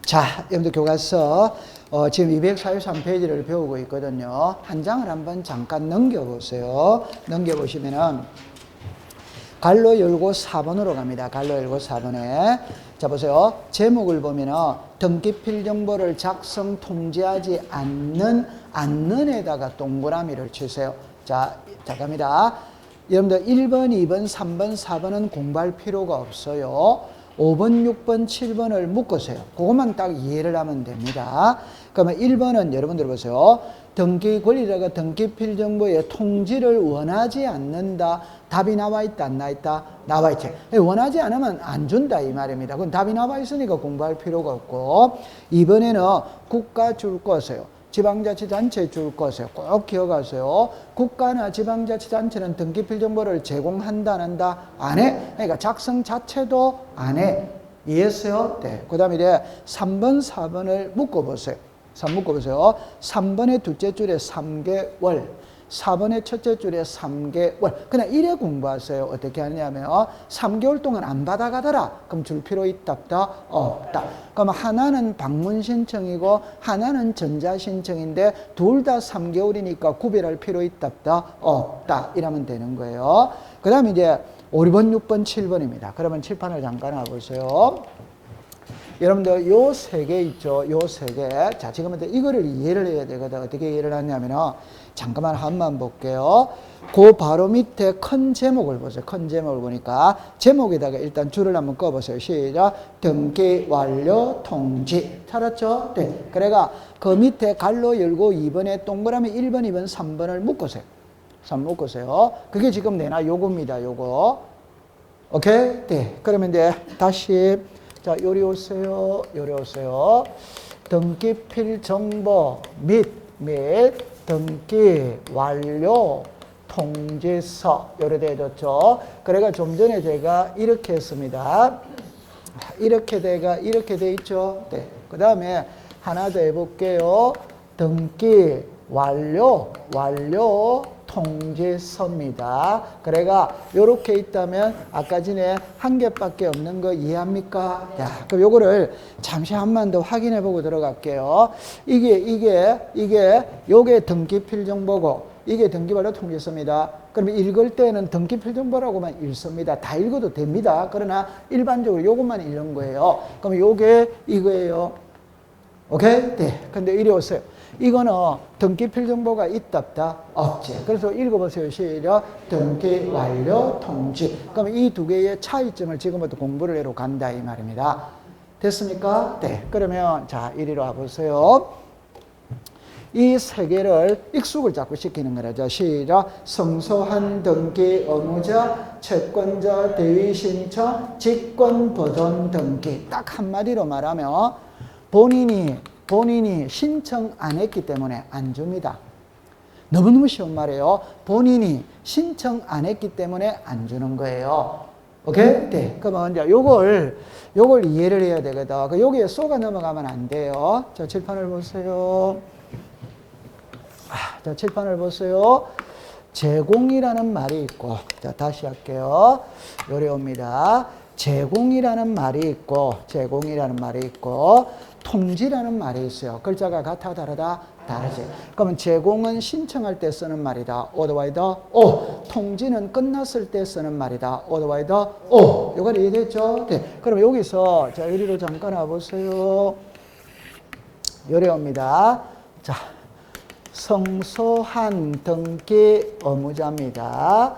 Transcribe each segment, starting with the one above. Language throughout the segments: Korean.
자, 여러분들 교과서 지금 243페이지를 배우고 있거든요. 한 장을 한번 잠깐 넘겨보세요. 넘겨보시면은 갈로 열고 4번으로 갑니다. 갈로 열고 4번에. 자, 보세요. 제목을 보면은 등기필 정보를 작성 통지하지 않는에다가 동그라미를 치세요. 자, 갑니다. 여러분들 1번, 2번, 3번, 4번은 공부할 필요가 없어요. 5번, 6번, 7번을 묶으세요. 그것만 딱 이해를 하면 됩니다. 그러면 1번은 여러분들 보세요. 등기 권리자가 등기필 정보의 통지를 원하지 않는다. 답이 나와 있다, 안 나와 있다? 나와 있지. 원하지 않으면 안 준다 이 말입니다. 그건 답이 나와 있으니까 공부할 필요가 없고. 2번에는 국가 줄 거세요. 지방자치단체 줄 거세요. 꼭 기억하세요. 국가나 지방자치단체는 등기필 정보를 제공한다, 안 한다? 안 해. 그러니까 작성 자체도 안 해. 이해했어요? 네. 그 다음에 이제 3번, 4번을 묶어보세요. 3번의 둘째 줄에 3개월. 4번의 첫째 줄에 3개월. 그냥 이래 공부하세요. 어떻게 하냐면 3개월 동안 안 받아가더라. 그럼 줄 필요 있다 없다? 없다. 그럼 하나는 방문 신청이고 하나는 전자 신청인데 둘 다 3개월이니까 구별할 필요 있다 없다? 없다. 이러면 되는 거예요. 그 다음에 이제 5번, 6번, 7번입니다. 그러면 칠판을 잠깐 와보세요. 여러분들 요 세 개 있죠. 요 세 개. 자, 지금 이거를 이해를 해야 되거든. 어떻게 이해를 하냐면은 잠깐만 한번 볼게요. 그 바로 밑에 큰 제목을 보세요. 큰 제목을 보니까 제목에다가 일단 줄을 한번 꺼보세요. 시작. 등기 완료 통지. 찾았죠? 네. 그래가 그 밑에 갈로 열고 2번에 동그라미 1번, 2번, 3번을 묶으세요. 3 묶으세요. 그게 지금 내나 요겁니다. 요거. 오케이? 네. 그러면 이제 다시 자, 요리 오세요. 요리 오세요. 등기필 정보 및 등기 완료 통지서 요래 되어졌죠. 그래가 좀 전에 제가 이렇게 했습니다. 이렇게 돼 있죠. 네. 그 다음에 하나 더 해볼게요. 등기 완료 통지서입니다. 그래가 요렇게 있다면 아까 전에 한 개밖에 없는 거 이해합니까? 자, 그럼 요거를 잠시 한 번 더 확인해 보고 들어갈게요. 요게 등기필 정보고 이게 등기완료 통지서입니다. 그러면 읽을 때는 등기필 정보라고만 읽습니다. 다 읽어도 됩니다. 그러나 일반적으로 요것만 읽는 거예요. 그럼 요게 이거예요. 오케이? 네. 근데 이리 오세요. 이거는 등기필 정보가 있다 없다? 없지. 그래서 읽어보세요. 시작. 등기 완료 통지. 그러면 이 두 개의 차이점을 지금부터 공부를 해로 간다 이 말입니다. 됐습니까? 네. 그러면 자 이리로 와보세요. 이 세 개를 익숙을 자꾸 시키는 거죠. 시작. 성소한 등기 의무자, 채권자, 대위 신청, 직권 보존 등기. 딱 한마디로 말하면 본인이 신청 안 했기 때문에 안 줍니다. 너무너무 쉬운 말이에요. 본인이 신청 안 했기 때문에 안 주는 거예요. 오케이? 네. 그러면 이제 요걸 이해를 해야 되거든. 여기에 쏘가 넘어가면 안 돼요. 자, 칠판을 보세요. 자, 칠판을 보세요. 제공이라는 말이 있고, 자, 다시 할게요. 요래 옵니다. 제공이라는 말이 있고, 통지라는 말이 있어요. 글자가 같아, 다르다? 다르지. 그러면 제공은 신청할 때 쓰는 말이다. otherwise, 통지는 끝났을 때 쓰는 말이다. otherwise, 요거 이해됐죠? 네. 그럼 여기서, 자, 여기로 잠깐 와보세요. 요래 옵니다. 자, 성소한 등기 의무자입니다.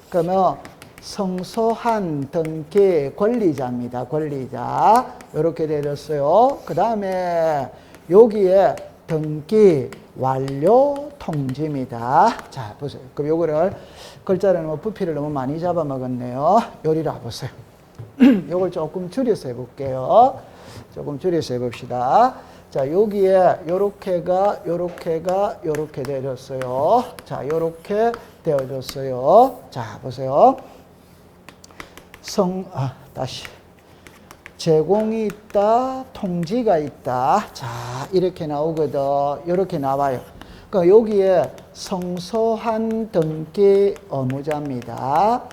그러면 성소한 등기 권리자입니다. 권리자. 이렇게 되었어요. 그 다음에 여기에 등기 완료 통지입니다. 자, 보세요. 그럼 요거를 글자를 너무 부피를 너무 많이 잡아먹었네요. 요리로 와보세요. 요걸 조금 줄여서 해볼게요. 조금 줄여서 해봅시다. 자, 여기에 요렇게 되어졌어요. 자, 요렇게 되어졌어요. 자, 보세요. 다시. 제공이 있다, 통지가 있다. 자, 이렇게 나오거든. 이렇게 나와요. 그러니까 여기에 성소한 등기 의무자입니다.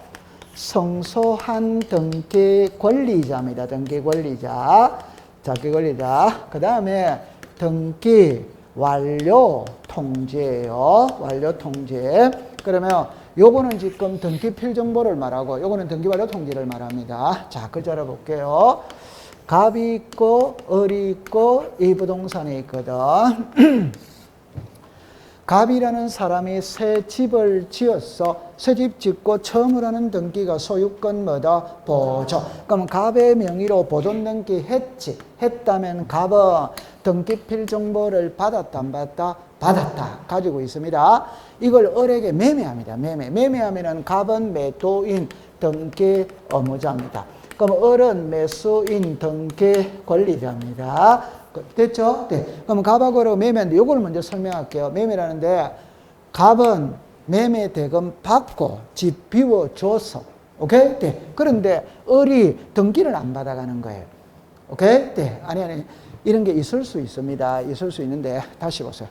성소한 등기 권리자입니다. 등기 권리자. 등기 권리자. 그 다음에 등기 완료 통지예요. 완료 통지. 그러면 요거는 지금 등기 필정보를 말하고 요거는 등기 완료 통지를 말합니다. 자, 글자 볼게요. 갑이 있고 을이 있고 이 부동산에 있거든. 갑이라는 사람이 새 집을 지었어. 새 집 짓고 처음으로 하는 등기가 소유권 뭐다? 보존. 그럼 갑의 명의로 보존 등기 했지. 했다면 갑은 등기필 정보를 받았다 안 받았다? 받았다. 가지고 있습니다. 이걸 을에게 매매합니다. 매매하면은 갑은 매도인 등기 의무자입니다. 그럼 을은 매수인 등기 권리자입니다. 됐죠? 네. 그럼 갑하고 매매인데 요걸 먼저 설명할게요. 매매라는데 갑은 매매 대금 받고 집 비워줘서 오케이? 네. 그런데 을이 등기를 안 받아가는 거예요. 오케이? 네. 아니 이런 게 있을 수 있습니다. 있을 수 있는데 다시 보세요.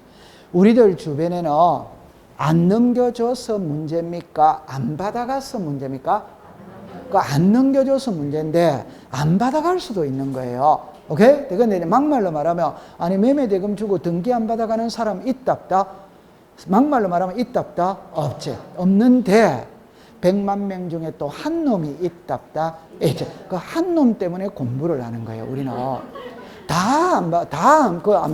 우리들 주변에는 안 넘겨줘서 문제입니까? 안 받아가서 문제입니까? 안 넘겨줘서 문제인데 안 받아갈 수도 있는 거예요. 오케이? 근데 막말로 말하면 아니 매매대금 주고 등기 안 받아가는 사람 있답다? 막말로 말하면 있답다? 없지. 없는데 100만 명 중에 또 한 놈이 있답다? 있지. 그 한 놈 때문에 공부를 하는 거예요. 우리는 다 안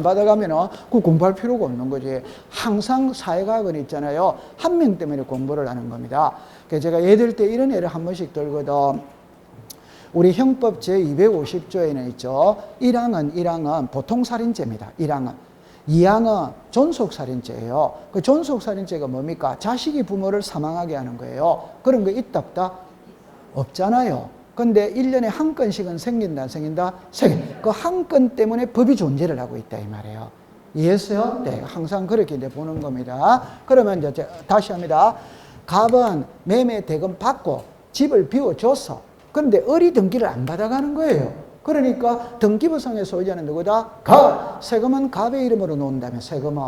받아가면은 그 공부할 필요가 없는 거지. 항상 사회과학은 있잖아요. 한 명 때문에 공부를 하는 겁니다. 그래서 제가 얘들 때 이런 예를 한 번씩 들거든. 우리 형법 제250조에는 있죠. 1항은 보통살인죄입니다. 1항은. 2항은 존속살인죄예요. 그 존속살인죄가 뭡니까? 자식이 부모를 사망하게 하는 거예요. 그런 거 있답다? 없잖아요. 근데 1년에 한 건씩은 생긴다, 안 생긴다? 그 한 건 때문에 법이 존재를 하고 있다, 이 말이에요. 이해했어요? 네. 항상 그렇게 이제 보는 겁니다. 그러면 이제 다시 합니다. 갑은 매매 대금 받고 집을 비워줘서 그런데 을이 등기를 안 받아가는 거예요. 그러니까 등기부상의 소유자는 누구다? 갑. 세금은 갑의 이름으로 놓는다면 세금은.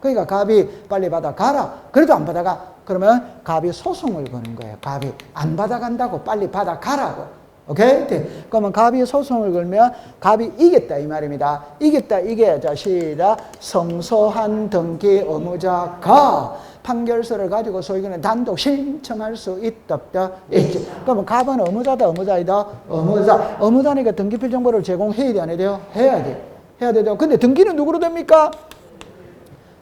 그러니까 갑이 빨리 받아가라. 그래도 안 받아가. 그러면 갑이 소송을 거는 거예요. 갑이 안 받아간다고 빨리 받아가라고. 오케이? 네. 그러면 갑이 소송을 걸면 갑이 이겼다 이 말입니다. 이겼다 이게 자 시작. 성소한 등기 의무자 갑. 판결서를 가지고 소유권을 단독 신청할 수 있답다. 있지. 그러면 갑은 의무자다, 의무자이다? 의무자. 의무자니까 등기필 정보를 제공해야 돼, 안 해야 돼요? 해야 돼. 해야 되죠. 근데 등기는 누구로 됩니까?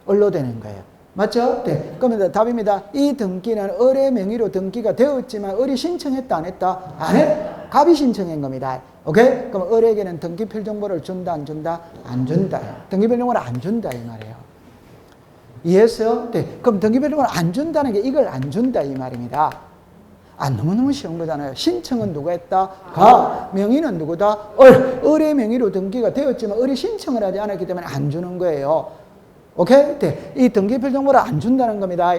을로 되는 거예요. 맞죠? 네. 그러면 답입니다. 이 등기는 을의 명의로 등기가 되었지만 을이 신청했다, 안 했다? 안 해? 갑이 신청한 겁니다. 오케이? 그럼 을에게는 등기필 정보를 준다, 안 준다? 안 준다. 등기필 정보를 안 준다, 이 말이에요. 이해했어요? 네. 그럼 등기별로는 안 준다는 게 이걸 안 준다 이 말입니다. 너무너무 쉬운 거잖아요. 신청은 누가 했다? 갑. 명의는 누구다? 을. 을의 명의로 등기가 되었지만 을이 신청을 하지 않았기 때문에 안 주는 거예요. 오케이? 네. 이 등기필 정보를 안 준다는 겁니다.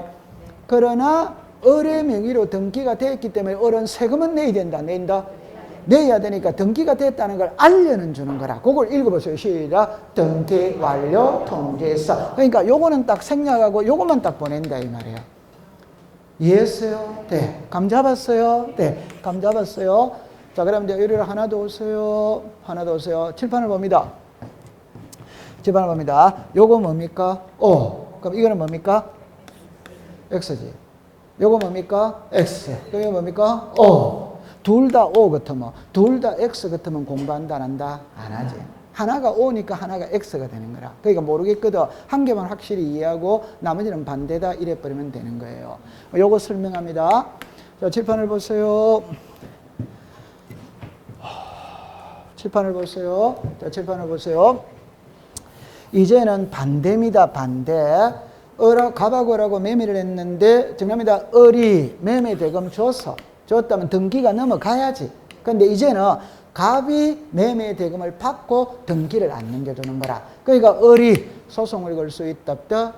그러나 을의 명의로 등기가 되었기 때문에 을은 세금은 내야 된다. 낸다? 내야 되니까 등기가 됐다는 걸 알려는 주는 거라. 그걸 읽어보세요. 시작. 등기 완료 통지서. 그러니까 요거는 딱 생략하고 요것만 딱 보낸다 이 말이에요. 이해했어요? 네. 감 잡았어요? 네. 감 잡았어요? 자, 그럼 이제 여기를 하나 더 오세요. 하나 더 오세요. 칠판을 봅니다. 칠판을 봅니다. 요거 뭡니까? O. 그럼 이거는 뭡니까? X지. 요거 뭡니까? X. 그럼 이거 뭡니까? O. 둘 다 O 같으면, 둘 다 X 같으면 공부한다, 안 한다? 안 하지. 하나가 O니까 하나가 X가 되는 거라. 그러니까 모르겠거든. 한 개만 확실히 이해하고 나머지는 반대다 이래버리면 되는 거예요. 요거 설명합니다. 자, 칠판을 보세요. 칠판을 보세요. 자, 칠판을 보세요. 이제는 반대입니다, 반대. 갑하고 을하고 매매를 했는데, 정답입니다. 을이 매매 대금 줬다면 등기가 넘어가야지. 근데 이제는 갑이 매매 대금을 받고 등기를 안 넘겨주는 거라. 그러니까 을이 소송을 걸 수 있답다.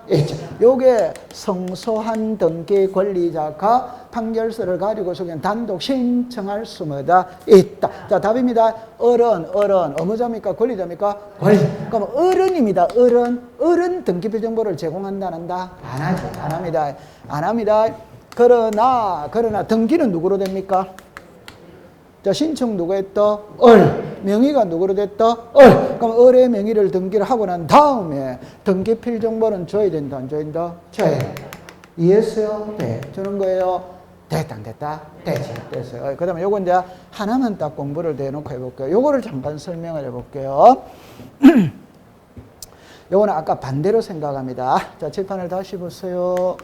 요게 성소한 등기 권리자가 판결서를 가지고 소견 단독 신청할 수 뭐다? 있다. 자, 답입니다. 을은 의무자입니까? 권리자입니까? 권리. 그럼 을은입니다. 을은 등기필 정보를 제공한다, 안 한다? 안 하지. 안 합니다. 안 합니다. 그러나 등기는 누구로 됩니까? 자, 신청 누가 했다? 을. 명의가 누구로 됐다? 을. 그럼 을의 명의를 등기를 하고 난 다음에 등기 필정보는 줘야 된다, 안 줘야 된다? 줘야. 이해했어요? 네. 주는 거예요. 됐다, 안 됐다? 되지. 됐어요. 그 다음에 요거 이제 하나만 딱 공부를 대놓고 해볼게요. 요거를 잠깐 설명을 해볼게요. 요거는 아까 반대로 생각합니다. 자, 칠판을 다시 보세요.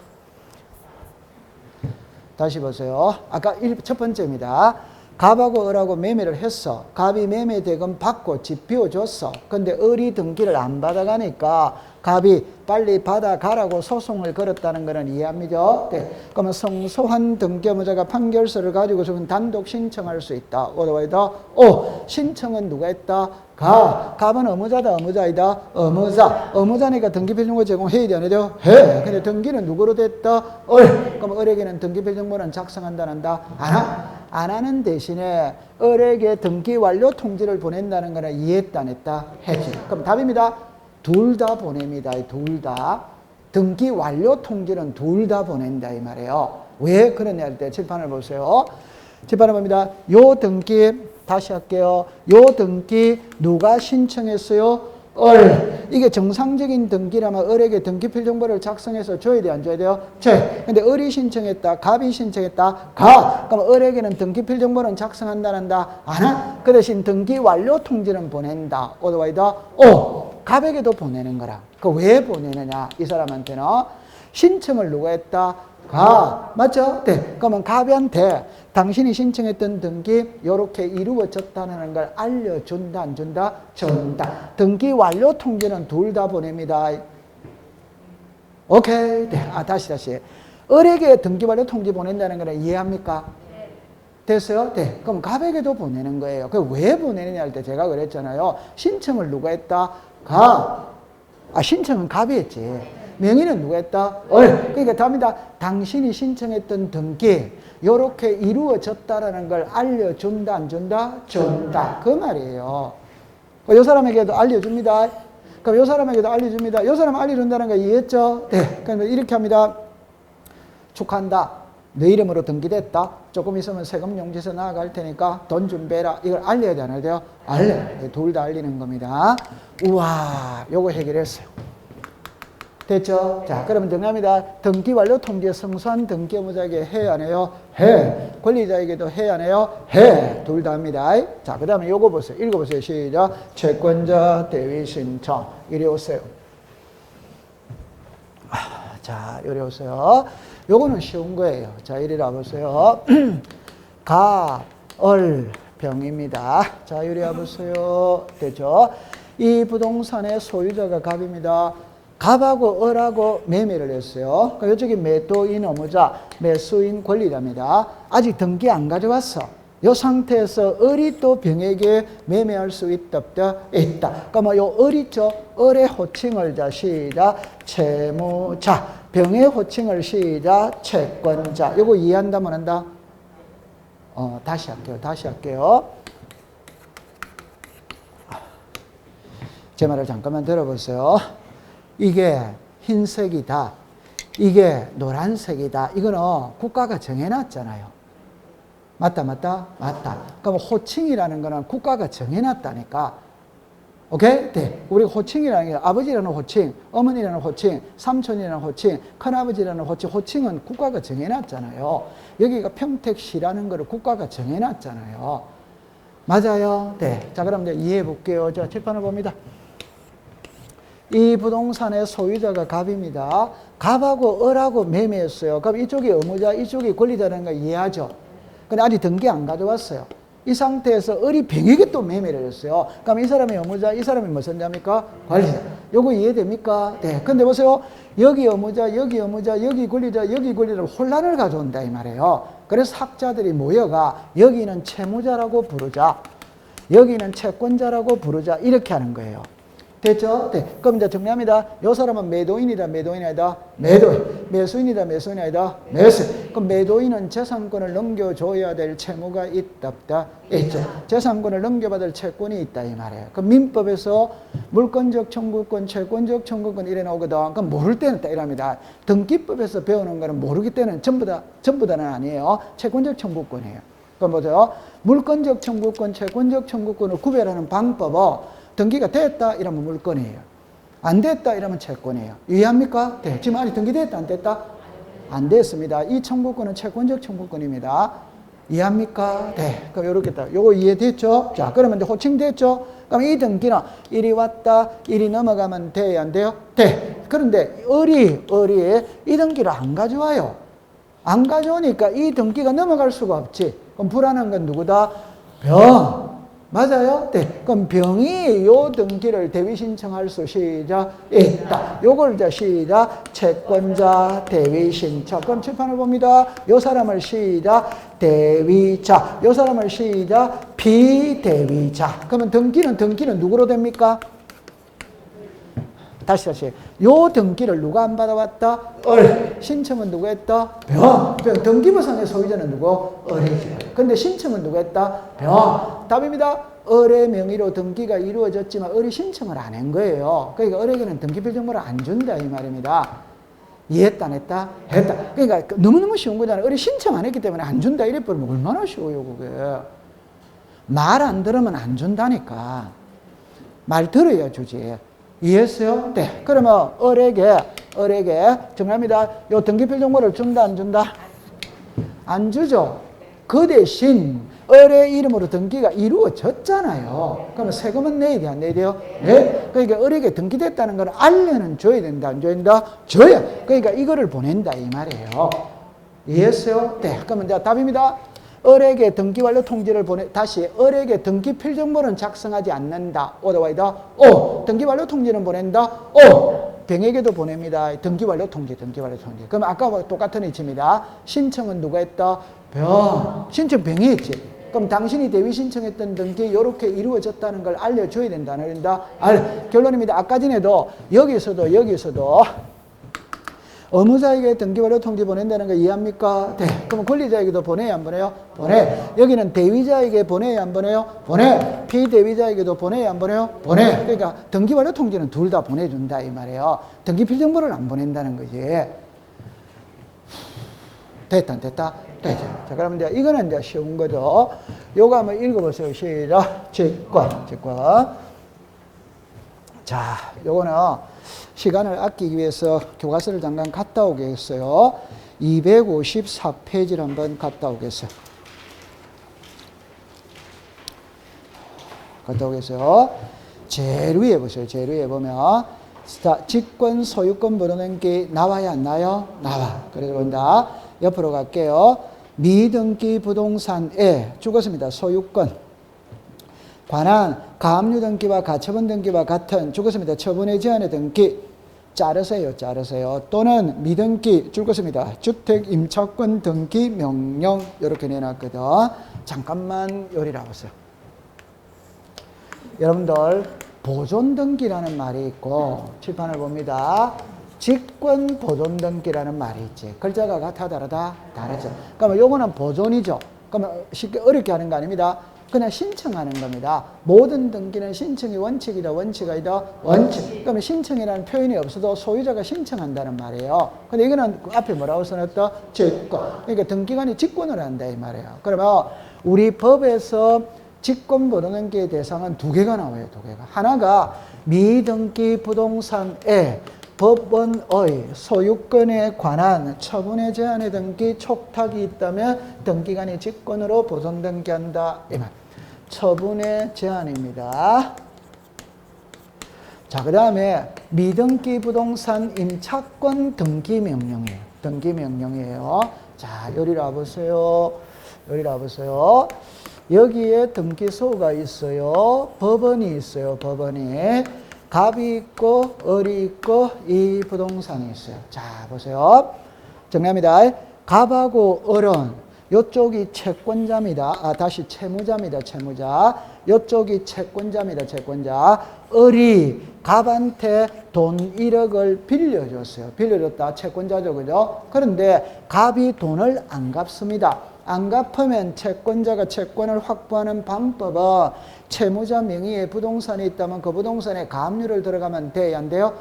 다시 보세요. 아까 첫 번째입니다. 갑하고 을하고 매매를 했어. 갑이 매매 대금 받고 집 비워줬어. 근데 을이 등기를 안 받아가니까 갑이 빨리 받아가라고 소송을 걸었다는 거는 이해합니까? 네. 그러면 성소한 등기의무자가 판결서를 가지고서는 단독 신청할 수 있다. 어디다? 신청은 누가 했다? 갑은 의무자다, 의무자이다? 의무자니까 등기필정보 제공해야 돼, 안 해요? 해. 근데 등기는 누구로 됐다? 그럼 을에게는 등기필정보는 작성한다, 안 한다? 안 하는 대신에 을에게 등기 완료 통지를 보낸다는 거는 이해했다, 안 했다? 했지. 그럼 답입니다. 둘 다 보냅니다. 둘 다. 등기 완료 통지는 둘 다 보낸다 이 말이에요. 왜 그러냐 할 때 칠판을 보세요. 칠판을 봅니다. 요 등기 다시 할게요. 요 등기 누가 신청했어요? 을. 이게 정상적인 등기라면 을에게 등기필 정보를 작성해서 줘야 돼, 안 줘야 돼요? 줘. 근데 을이 신청했다, 갑이 신청했다, 그럼 을에게는 등기필 정보는 작성한다, 안 한다? 안 한? 그 대신 등기 완료 통지는 보낸다. 어디와이다? 갑에게도 보내는 거라. 그 왜 보내느냐? 이 사람한테는 신청을 누가 했다? 맞죠? 네. 그러면 갑한테 당신이 신청했던 등기 이렇게 이루어졌다는 걸 알려준다, 안 준다? 준다. 등기 완료 통지는 둘 다 보냅니다. 오케이. 네. 다시. 을에게 등기 완료 통지 보낸다는 거는 이해합니까? 됐어요? 네. 그럼 갑에게도 보내는 거예요. 그 왜 보내느냐 할 때 제가 그랬잖아요. 신청을 누가 했다? 신청은 갑이 했지. 명의는 누가 했다? 그러니까 답니다. 당신이 신청했던 등기 이렇게 이루어졌다라는 걸 알려준다, 안 준다? 준다. 그 말이에요. 이 사람에게도 알려줍니다. 그럼 이 사람에게도 알려줍니다. 이 사람 알려준다는 거 이해했죠? 네. 그럼 이렇게 합니다. 축하한다. 내 이름으로 등기됐다. 조금 있으면 세금용지서 나아갈 테니까 돈 준비해라. 이걸 알려야 돼, 안 해야 돼요? 알려요. 둘 다 알리는 겁니다. 우와, 요거 해결했어요. 됐죠? 자, 그러면 정답입니다. 등기 완료 통지에 성소한 등기 의무자에게 해, 안 해요? 해. 권리자에게도 해, 안 해요? 해. 둘 다 합니다. 자, 그 다음에 요거 보세요. 읽어보세요. 시작. 채권자 대위 신청. 이리 오세요. 자, 이리 오세요. 요거는 쉬운 거예요. 자, 이리 와보세요. 병입니다. 자, 이리 와보세요. 됐죠? 이 부동산의 소유자가 갑입니다. 갑하고 을하고 매매를 했어요. 그러니까 이쪽이 매도인 의무자, 매수인 권리자입니다. 아직 등기 안 가져왔어. 이 상태에서 을이 또 병에게 매매할 수 있다, 없다? 있다. 그러면 요 을 있죠? 을의 호칭을 시작, 채무자. 병의 호칭을 시작, 채권자. 이거 이해한다, 못 한다? 다시 할게요. 제 말을 잠깐만 들어보세요. 이게 흰색이다. 이게 노란색이다. 이거는 국가가 정해놨잖아요. 맞다. 그럼 호칭이라는 거는 국가가 정해놨다니까. 오케이? 네. 우리 호칭이라는 게 아버지라는 호칭, 어머니라는 호칭, 삼촌이라는 호칭, 큰아버지라는 호칭, 호칭은 국가가 정해놨잖아요. 여기가 평택시라는 거를 국가가 정해놨잖아요. 맞아요? 네. 자, 그럼 이제 이해해 볼게요. 자, 칠판을 봅니다. 이 부동산의 소유자가 갑입니다. 갑하고 을하고 매매했어요. 그럼 이쪽이 의무자, 이쪽이 권리자라는 거 이해하죠? 근데 아직 등기 안 가져왔어요. 이 상태에서 을이 병에게 또 매매를 했어요. 그럼 이 사람이 의무자, 이 사람이 무슨 자입니까? 권리자. 요거 이해됩니까? 네. 근데 보세요. 여기 의무자, 여기 의무자, 여기 권리자, 여기 권리자로 혼란을 가져온다 이 말이에요. 그래서 학자들이 모여가 여기는 채무자라고 부르자, 여기는 채권자라고 부르자 이렇게 하는 거예요. 됐죠? 네. 그럼 이제 정리합니다. 요 사람은 매도인이다, 매도인이 아니다, 매도인. 매수인이다, 매수인이 아니다, 매수인. 그럼 매도인은 재산권을 넘겨줘야 될 채무가 있다, 없다? 있죠. 재산권을 넘겨받을 채권이 있다, 이 말이에요. 그럼 민법에서 물권적 청구권, 채권적 청구권 이래 나오거든. 그럼 모를 때는 딱 이랍니다. 등기법에서 배우는 거는 모르기 때는 전부 다는 아니에요. 채권적 청구권이에요. 그럼 보세요. 물권적 청구권, 채권적 청구권을 구별하는 방법은 등기가 됐다 이러면 물권이에요. 안 됐다 이러면 채권이에요. 이해합니까? 네. 지금 아직 등기됐다 안 됐다? 안 됐습니다. 이 청구권은 채권적 청구권입니다. 이해합니까? 네. 그럼 이렇게 딱 요거 이해됐죠? 자, 그러면 이제 호칭됐죠? 그럼 이 등기는 일이 왔다, 일이 넘어가면 돼야 안 돼요? 돼. 그런데 을이 이 등기를 안 가져와요. 안 가져오니까 이 등기가 넘어갈 수가 없지. 그럼 불안한 건 누구다? 병. 맞아요? 네. 그럼 병이 요 등기를 대위 신청할 수 시작 있다. 요걸 이제 시작 채권자 대위 신청. 그럼 칠판을 봅니다. 요 사람을 시작 대위자. 요 사람을 시작 비대위자. 그러면 등기는 누구로 됩니까? 다시. 요 등기를 누가 안 받아왔다? 을. 신청은 누가 했다? 병. 등기부상의 소유자는 누구? 을이지. 근데 신청은 누가 했다? 병. 답입니다. 을의 명의로 등기가 이루어졌지만 을이 신청을 안 한 거예요. 그러니까 을에게는 등기필정보를 안 준다 이 말입니다. 이해했다 안 했다? 했다. 그러니까 너무너무 쉬운 거잖아요. 을이 신청 안 했기 때문에 안 준다 이래 버리면 얼마나 쉬워요 그게. 말 안 들으면 안 준다니까. 말 들어야 주지. 이해했어요? 네. 그러면 을에게 정합니다. 요 등기필정보를 준다 안 준다? 안 주죠. 그 대신 을의 이름으로 등기가 이루어졌잖아요. 그러면 세금은 내야 돼, 안 내야 돼요? 네. 그러니까 을에게 등기됐다는 걸 알려는 줘야 된다, 안 줘야 된다? 줘야. 그러니까 이거를 보낸다 이 말이에요. 이해했어요? 네. 그러면 이제 답입니다. 을에게 등기완료 통지를 다시 을에게 등기필정보는 작성하지 않는다. 오더와이다. 오. 등기완료 통지는 보낸다. 오. 병에게도 보냅니다. 등기완료 통지. 그럼 아까와 똑같은 이치입니다. 신청은 누가 했다? 병. 신청 병이 했지. 그럼 당신이 대위 신청했던 등기 이렇게 이루어졌다는 걸 알려줘야 된다. 안 된다? 결론입니다. 아까 전에도 여기서도 의무자에게 등기완료 통지 보낸다는 거 이해합니까? 네. 그럼 권리자에게도 보내야 안 보내요? 보내. 여기는 대위자에게 보내야 안 보내요? 보내. 피대위자에게도 보내야 안 보내요? 보내. 그러니까 등기완료 통지는 둘 다 보내준다 이 말이에요. 등기필정보를 안 보낸다는 거지. 됐다 안 됐다? 됐죠. 자, 그러면 이제 이거는 이제 쉬운 거죠. 요거 한번 읽어보세요. 시작. 직권. 자, 요거는 시간을 아끼기 위해서 교과서를 잠깐 갔다 오겠어요. 254페이지를 한번 갔다 오겠어요. 제일 위에 보세요. 제일 위에 보면 직권, 소유권 번호는 게 나와야 안 나요? 나와. 그래서 본다. 옆으로 갈게요. 미등기 부동산에 죽었습니다. 소유권. 관한 가압류 등기와 가처분 등기와 같은 죽었습니다. 처분의 제한의 등기. 자르세요. 또는 미등기 죽었습니다. 주택 임차권 등기 명령 이렇게 내놨거든. 잠깐만 요리를 해보세요. 여러분들 보존 등기라는 말이 있고 칠판을 봅니다. 직권 보존 등기라는 말이 있지. 글자가 같아 다르다? 다르죠. 그러면 요거는 보존이죠. 그러면 쉽게 어렵게 하는 거 아닙니다. 그냥 신청하는 겁니다. 모든 등기는 신청이 원칙이다, 원칙 아니다? 원칙. 그러면 신청이라는 표현이 없어도 소유자가 신청한다는 말이에요. 근데 이거는 앞에 뭐라고 써놨다? 직권. 그러니까 등기관이 직권을 한다 이 말이에요. 그러면 우리 법에서 직권 보존 등기의 대상은 두 개가 나와요. 두 개가. 하나가 미등기 부동산에 법원의 소유권에 관한 처분의 제한의 등기 촉탁이 있다면 등기관이 직권으로 보존 등기한다. 이 말. 처분의 제한입니다. 자, 그 다음에 미등기 부동산 임차권 등기 명령이에요. 등기 명령이에요. 자, 여기로 와보세요. 여기에 등기소가 있어요. 법원이 있어요. 법원이. 갑이 있고 을이 있고 이 부동산이 있어요. 자, 보세요. 정리합니다. 갑하고 을은 이쪽이 채권자입니다. 다시 채무자입니다. 채무자. 이쪽이 채권자입니다. 채권자. 을이 갑한테 돈 1억을 빌려줬어요. 빌려줬다. 채권자죠. 그죠? 그런데 갑이 돈을 안 갚습니다. 안 갚으면 채권자가 채권을 확보하는 방법은 채무자 명의의 부동산이 있다면 그 부동산에 가압류를 들어가면 돼야 안 돼요?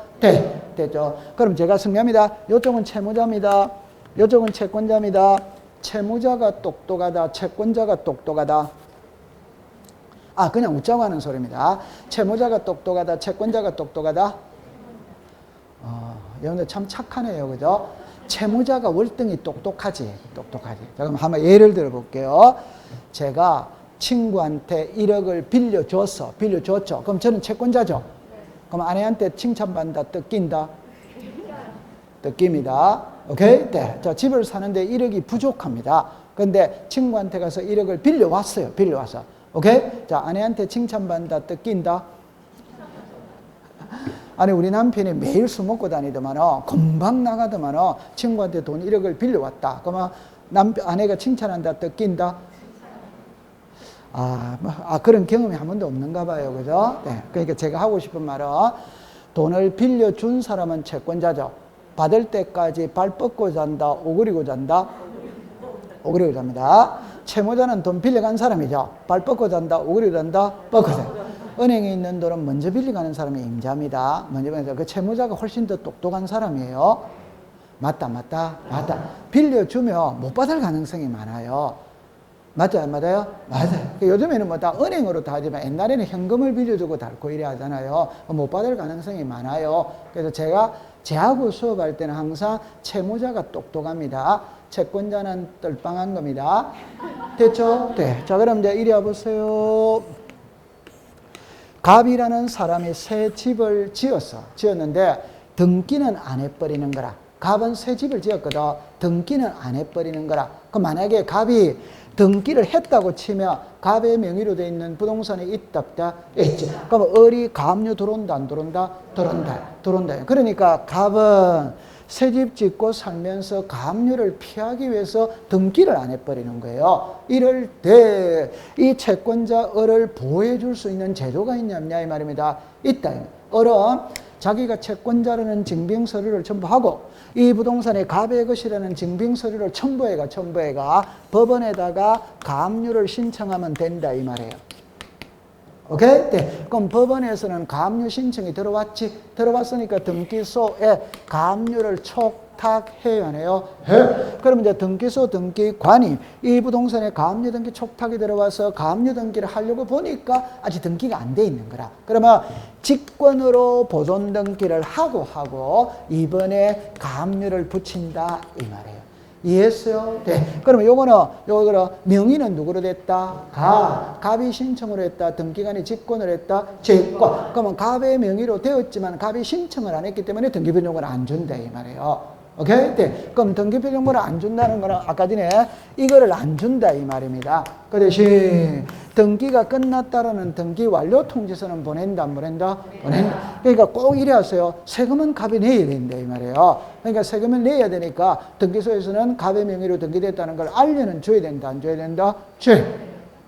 되죠. 그럼 제가 승리합니다. 이쪽은 채무자입니다. 이쪽은 채권자입니다. 채무자가 똑똑하다. 채권자가 똑똑하다. 그냥 웃자고 하는 소리입니다. 채무자가 똑똑하다. 채권자가 똑똑하다. 여러분들 참 착하네요. 그죠? 채무자가 월등히 똑똑하지. 똑똑하지. 자, 그럼 한번 예를 들어 볼게요. 제가 친구한테 1억을 빌려줬죠. 그럼 저는 채권자죠. 그럼 아내한테 칭찬받는다, 뜯긴다? 뜯깁니다. 오케이? 네. 자, 집을 사는데 1억이 부족합니다. 근데 친구한테 가서 1억을 빌려왔어요. 오케이? 자, 아내한테 칭찬받는다, 뜯긴다? 아니, 우리 남편이 매일 술 먹고 다니더만은, 금방 나가더만은, 친구한테 돈 1억을 빌려왔다. 그러면 아내가 칭찬한다, 뜯긴다? 그런 경험이 한 번도 없는가 봐요. 그죠? 네. 그러니까 제가 하고 싶은 말은, 돈을 빌려준 사람은 채권자죠. 받을 때까지 발 뻗고 잔다, 오그리고 잔다? 오그리고 잡니다. 채무자는 돈 빌려간 사람이죠. 발 뻗고 잔다, 오그리고 잔다, 뻗고 잔다. 은행에 있는 돈은 먼저 빌려가는 사람이 임자입니다. 그 채무자가 훨씬 더 똑똑한 사람이에요. 맞다. 빌려주면 못 받을 가능성이 많아요. 맞죠? 안 맞아요? 맞아요. 요즘에는 뭐 다 은행으로 다 하지만 옛날에는 현금을 빌려주고 달고 이래 하잖아요. 못 받을 가능성이 많아요. 그래서 제가 제하고 수업할 때는 항상 채무자가 똑똑합니다. 채권자는 떨빵한 겁니다. 됐죠? 네. 자, 그럼 이제 이리 와보세요. 갑이라는 사람이 새 집을 지었는데 등기는 안 해버리는 거라. 갑은 새 집을 지었거든. 등기는 안 해버리는 거라. 그럼 만약에 갑이 등기를 했다고 치면 갑의 명의로 되어 있는 부동산이 있다 없다? 있지. 그럼 을이 가압류 들어온다 안 들어온다? 들어온다. 그러니까 갑은 새 집 짓고 살면서 가압류를 피하기 위해서 등기를 안 해버리는 거예요. 이럴 때 이 채권자 을을 보호해 줄 수 있는 제도가 있냐 없냐 이 말입니다. 있다. 을은 자기가 채권자라는 증빙서류를 첨부하고 이 부동산의 갑의 것이라는 증빙서류를 첨부해가 법원에다가 가압류를 신청하면 된다 이 말이에요. 오케이? 네. 그럼 법원에서는 가압류 신청이 들어왔으니까 등기소에 가압류를 촉탁해야 하네요. 그럼 이제 등기소 등기관이 이 부동산에 가압류 등기 촉탁이 들어와서 가압류 등기를 하려고 보니까 아직 등기가 안 돼 있는 거라. 그러면 직권으로 보존 등기를 하고 이번에 가압류를 붙인다 이 말이에요. 이해했어요? 네. 그러면 요거는 명의는 누구로 됐다? 갑이 신청으로 했다. 등기관이 직권을 했다. 직권. 그러면 갑의 명의로 되었지만 갑이 신청을 안 했기 때문에 등기부정보를 안 준다 이 말이에요. 오케이? 네. 그럼 등기부정보를 안 준다는 거는 아까 전에 이거를 안 준다 이 말입니다. 그 대신 등기가 끝났다라는 등기 완료 통지서는 보낸다 안 보낸다? 보낸다. 그러니까 꼭 이래 하세요. 세금은 갑이 내야 된다 이 말이에요. 그러니까 세금을 내야 되니까 등기소에서는 갑의 명의로 등기됐다는 걸 알려는 줘야 된다 안 줘야 된다?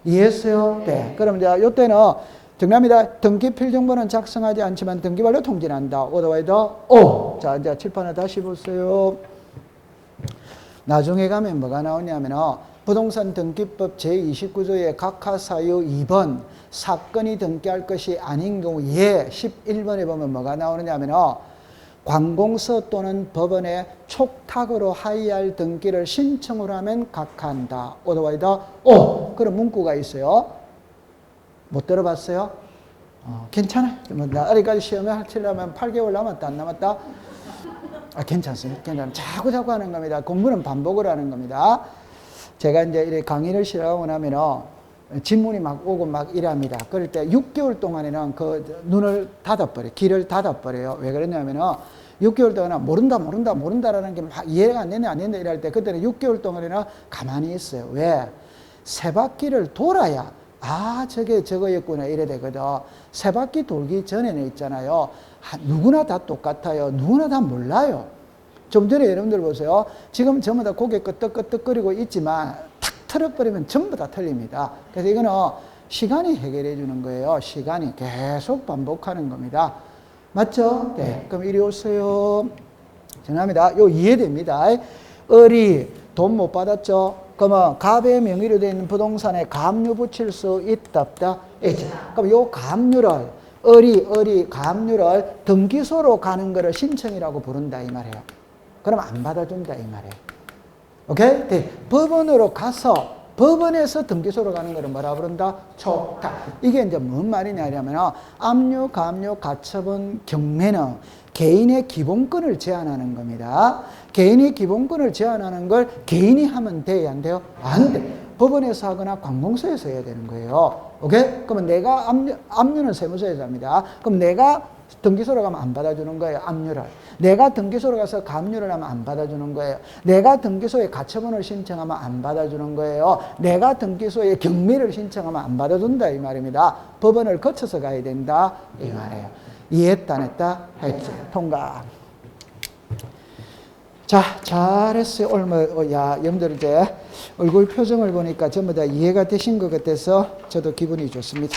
이해했어요? 네. 그럼 이제 이때는 정리합니다. 등기 필정보는 작성하지 않지만 등기 완료 통지는 한다. 오더와이더 자, 이제 칠판을 다시 보세요. 나중에 가면 뭐가 나오냐면 부동산 등기법 제29조의 각하사유 2번 사건이 등기할 것이 아닌 경우에 11번에 보면 뭐가 나오느냐면 관공서 또는 법원에 촉탁으로 하여할 등기를 신청을 하면 각하한다. 오더와이더 그런 문구가 있어요. 못 들어봤어요? 괜찮아요. 어디까지 시험을 하려면 8개월 남았다 안 남았다? 괜찮습니다. 자꾸 하는 겁니다. 공부는 반복을 하는 겁니다. 제가 이제 이렇게 강의를 시작하고 나면 질문이 막 오고 막 이랍니다. 그럴 때 6개월 동안에는 그 눈을 닫아버려요. 귀를 닫아버려요. 왜 그러냐면 6개월 동안은 모른다라는 게 막 이해가 안 된다 이럴 때 그때는 6개월 동안에는 가만히 있어요. 왜? 세 바퀴를 돌아야 저게 저거였구나 이래 되거든. 세 바퀴 돌기 전에는 있잖아요. 누구나 다 똑같아요. 누구나 다 몰라요. 좀 전에 여러분들 보세요. 지금 전부 다 고개 끄덕끄덕거리고 있지만 탁 틀어버리면 전부 다 틀립니다. 그래서 이거는 시간이 해결해 주는 거예요. 시간이 계속 반복하는 겁니다. 맞죠? 네. 그럼 이리 오세요. 정합니다. 요 이해됩니다. 을이 돈 못 받았죠? 그러면 갑의 명의로 되어 있는 부동산에 가압류 붙일 수 있다, 없다? 있죠. 그럼 요 가압류를, 을이 가압류를 등기소로 가는 거를 신청이라고 부른다, 이 말이에요. 그럼 안 받아준다, 이 말이에요. 오케이? 네. 법원으로 가서 법원에서 등기소로 가는 거를 뭐라 부른다? 촉탁. 이게 이제 뭔 말이냐 하면 압류, 가압류, 가처분, 경매는 개인의 기본권을 제한하는 겁니다. 개인의 기본권을 제한하는 걸 개인이 하면 돼, 안 돼요? 안 돼. 법원에서 하거나 관공서에서 해야 되는 거예요. 오케이? 그러면 내가 압류는 세무서에서 합니다. 그럼 내가 등기소로 가면 안 받아주는 거예요, 압류를. 내가 등기소로 가서 가압류를 하면 안 받아주는 거예요. 내가 등기소에 가처분을 신청하면 안 받아주는 거예요. 내가 등기소에 경매를 신청하면 안 받아준다, 이 말입니다. 법원을 거쳐서 가야 된다, 이 말이에요. 이해했다, 안 했다? 했죠. 통과. 자, 잘했어요. 오늘 야, 여러분들 이제 얼굴 표정을 보니까 전부 다 이해가 되신 것 같아서 저도 기분이 좋습니다.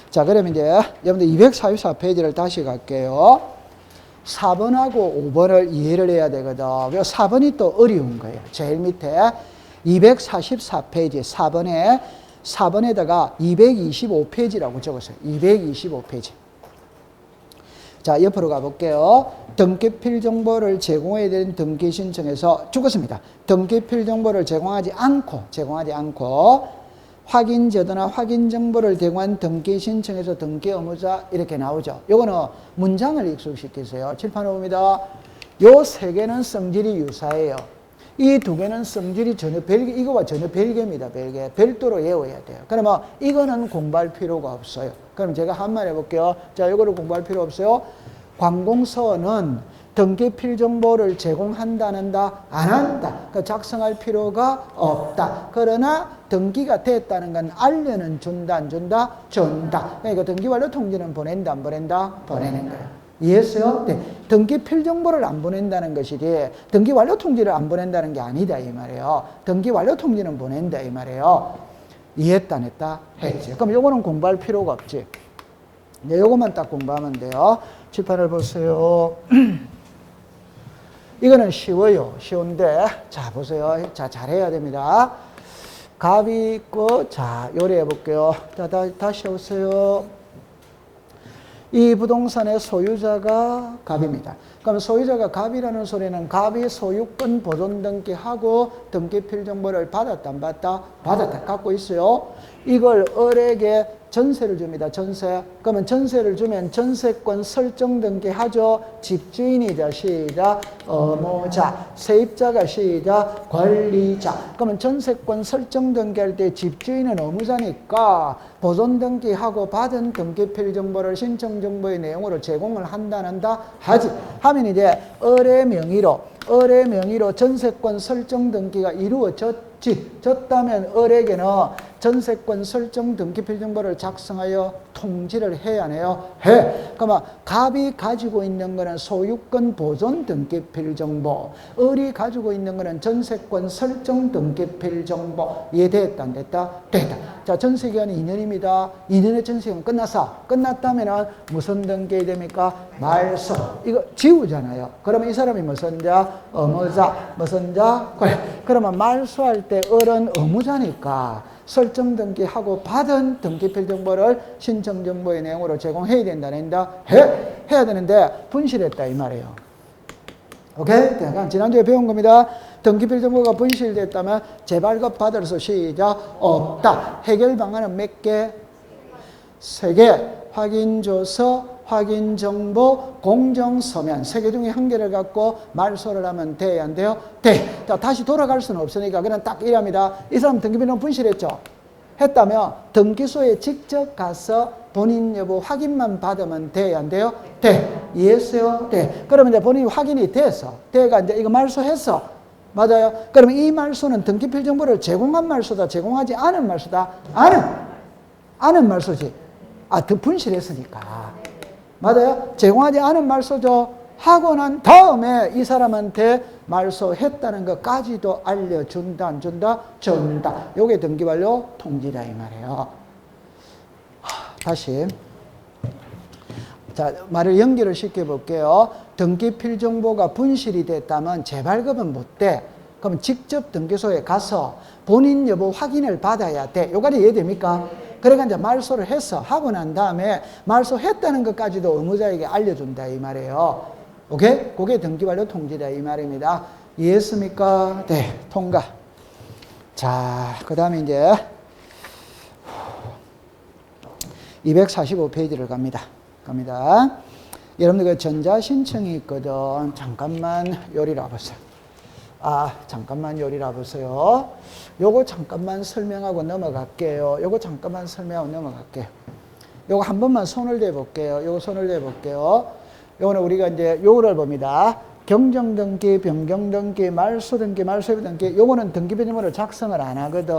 자, 그러면 이제 여러분들 244페이지를 다시 갈게요. 4번하고 5번을 이해를 해야 되거든. 그래서 4번이 또 어려운 거예요. 제일 밑에 244페이지 4번에다가 225페이지라고 적었어요. 225페이지. 자, 옆으로 가볼게요. 등기필 정보를 제공해야 되는 등기 신청에서 죽었습니다. 등기필 정보를 제공하지 않고 확인 제도나 확인 정보를 제공한 등기 신청에서 등기 의무자 이렇게 나오죠. 요거는 문장을 익숙시키세요. 칠판 봅니다. 요 세 개는 성질이 유사해요. 이 두 개는 성질이 전혀 별개, 이거와 전혀 별개입니다. 별개. 별도로 외워야 돼요. 그러면 이거는 공부할 필요가 없어요. 그럼 제가 한번 해볼게요. 자, 이거를 공부할 필요 없어요. 관공서는 등기필 정보를 제공한다는다, 안 한다. 그러니까 작성할 필요가 없다. 그러나 등기가 됐다는 건 알려는 준다, 안 준다? 준다. 그러니까 등기 완료 통지는 보낸다, 안 보낸다? 보내는 거예요. 이해했어요? 네. 등기필 정보를 안 보낸다는 것이지 등기 완료 통지를 안 보낸다는 게 아니다, 이 말이에요. 등기 완료 통지는 보낸다, 이 말이에요. 이해했다, 안 했다? 했지. 그럼 요거는 공부할 필요가 없지. 네, 요것만 딱 공부하면 돼요. 칠판을 보세요. 이거는 쉬워요. 쉬운데, 자, 보세요. 자, 잘해야 됩니다. 갑이 있고, 자, 요리해 볼게요. 자, 다시 오세요. 이 부동산의 소유자가 갑입니다. 그럼 소유자가 갑이라는 소리는 갑이 소유권 보존 등기하고 등기필 정보를 받았다, 안 받았다? 받았다. 갖고 있어요. 이걸 을에게 전세를 줍니다. 전세. 그러면 전세를 주면 전세권 설정 등기하죠. 집주인이자 시작 의무자, 세입자가 시작 관리자. 그러면 전세권 설정 등기할 때 집주인은 의무자니까 보존 등기하고 받은 등기필 정보를 신청 정보의 내용으로 제공을 한다는다 하지. 하면 이제 을의 명의로 전세권 설정 등기가 이루어졌다면 을에게는 전세권 설정 등기필 정보를 작성하여 통지를 해야 하네요. 해. 그러면 갑이 가지고 있는 거는 소유권 보존 등기필 정보, 을이 가지고 있는 거는 전세권 설정 등기필 정보. 이해됐다, 안 됐다? 됐다. 자, 전세기간이 2년입니다. 2년의 전세기간 끝났다면 무슨 등기 됩니까? 말소. 이거 지우잖아요. 그러면 이 사람이 무슨 자? 의무자. 무슨 자? 그래. 그러면 말소할 때 을은 의무자니까 설정 등기하고 받은 등기필 정보를 신청 정보의 내용으로 제공해야 된다, 안 된다? 해야 되는데 분실했다, 이 말이에요. 오케이? 지난주에 배운 겁니다. 등기필 정보가 분실됐다면 재발급 받을 수 시작 없다. 해결 방안은 몇 개? 3개. 확인조서, 확인정보, 공정서면 3개 중에 1개를 갖고 말소를 하면 돼요, 안 돼요? 돼. 자, 다시 돌아갈 수는 없으니까 그냥 딱 이랍니다. 이 사람 등기비는 분실했죠? 했다면 등기소에 직접 가서 본인 여부 확인만 받으면 돼요, 안 돼요? 돼. 이해했어요? 돼. 그러면 이제 본인이 확인이 돼서 돼가 이제 이거 말소했어. 맞아요? 그러면 이 말소는 등기필 정보를 제공한 말소다, 제공하지 않은 말소다? 않은 말소지. 더 분실했으니까. 맞아요? 제공하지 않은 말소죠. 하고 난 다음에 이 사람한테 말소했다는 것까지도 알려준다, 안 준다? 준다. 요게 등기완료 통지다, 이 말이에요. 다시. 자, 말을 연결을 시켜볼게요. 등기 필정보가 분실이 됐다면 재발급은 못 돼. 그럼 직접 등기소에 가서 본인 여부 확인을 받아야 돼. 요까지 이해됩니까? 그러니까 이제 말소를 해서 하고 난 다음에 말소했다는 것까지도 의무자에게 알려준다 이 말이에요. 오케이? 그게 등기완료 통지다 이 말입니다. 이해했습니까? 네, 통과. 자, 그 다음에 이제 245페이지를 갑니다. 여러분들 그 전자신청이 있거든. 잠깐만 요리를 와보세요. 잠깐만 요리를 와보세요. 요거 잠깐만 설명하고 넘어갈게요. 요거 한 번만 손을 대볼게요. 요거 손을 대볼게요. 요거는 우리가 이제 요거를 봅니다. 경정등기, 변경등기, 말소등기, 말소협의등기. 요거는 등기변조물을 작성을 안 하거든.